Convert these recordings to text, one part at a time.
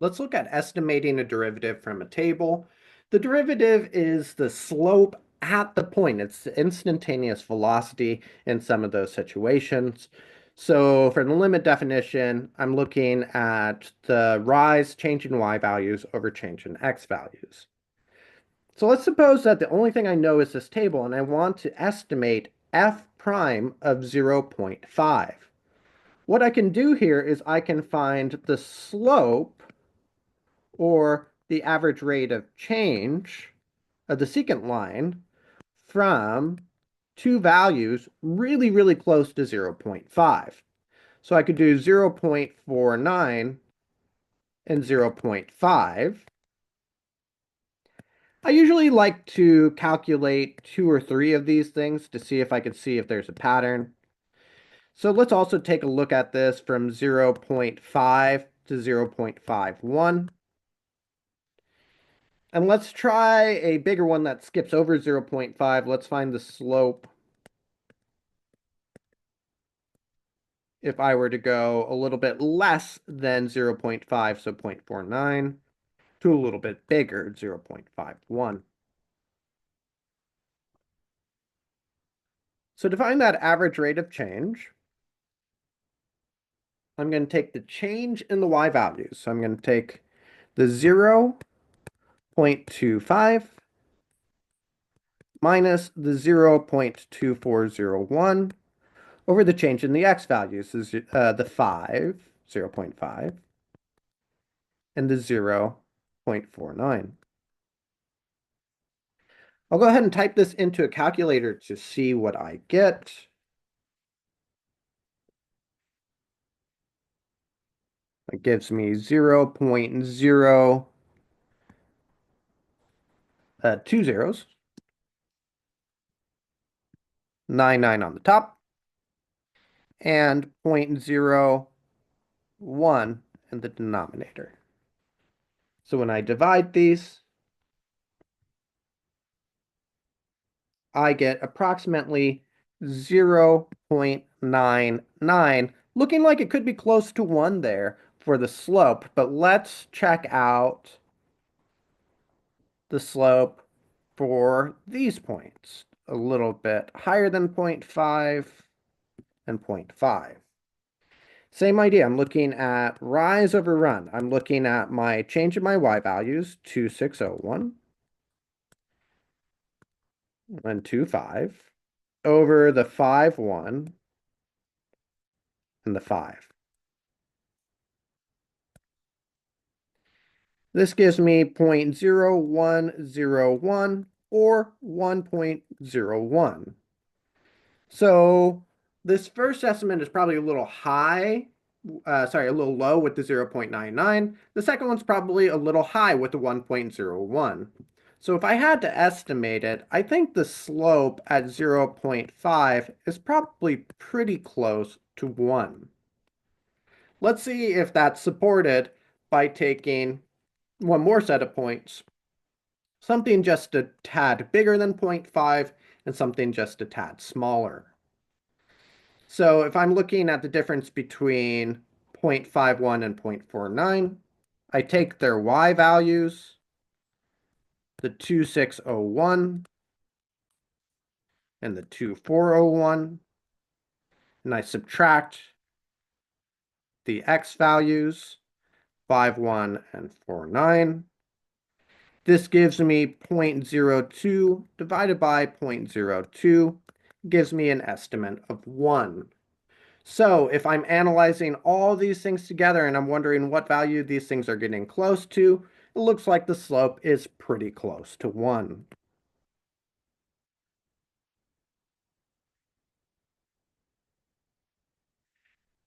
Let's look at estimating a derivative from a table. The derivative is the slope at the point. It's the instantaneous velocity in some of those situations. So for the limit definition, I'm looking at the rise change in y values over change in x values. So let's suppose that the only thing I know is this table, and I want to estimate f prime of 0.5. What I can do here is I can find the slope, or the average rate of change of the secant line, from two values really, really close to 0.5. So I could do 0.49 and 0.5. I usually like to calculate two or three of these things to see if I can see if there's a pattern. So let's also take a look at this from 0.5 to 0.51. And let's try a bigger one that skips over 0.5. Let's find the slope. If I were to go a little bit less than 0.5, so 0.49, to a little bit bigger, 0.51. So to find that average rate of change, I'm going to take the change in the y values. So I'm going to take the 0.25 minus the 0.2401 over the change in the x values, is the 0.5, and the 0.49. I'll go ahead and type this into a calculator to see what I get. It gives me 0.0 two zeros, 99 on the top, and 0.01 in the denominator. So when I divide these, I get approximately 0.99, looking like it could be close to 1 there for the slope, but let's check out the slope for these points. A little bit higher than 0.5 and 0.5. Same idea. I'm looking at rise over run. I'm looking at my change in my y values, 2601 and 25, over the 5, 1, and the 5. This gives me 0.0101 or 1.01. So this first estimate is probably a little high, a little low with the 0.99. The second one's probably a little high with the 1.01. So if I had to estimate it, I think the slope at 0.5 is probably pretty close to 1. Let's see if that's supported by taking one more set of points, something just a tad bigger than 0.5 and something just a tad smaller. So if I'm looking at the difference between 0.51 and 0.49, I take their y values, the 2601 and the 2401, and I subtract the x values, 5, 1, and 4, 9. This gives me 0.02 divided by 0.02, gives me an estimate of 1. So if I'm analyzing all these things together and I'm wondering what value these things are getting close to, it looks like the slope is pretty close to 1.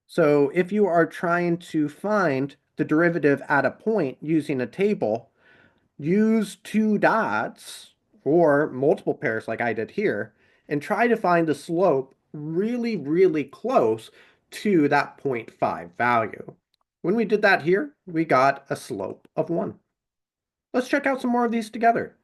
So if you are trying to find the derivative at a point using a table, use two dots or multiple pairs like I did here, and try to find the slope really, really close to that 0.5 value. When we did that here, we got a slope of 1. Let's check out some more of these together.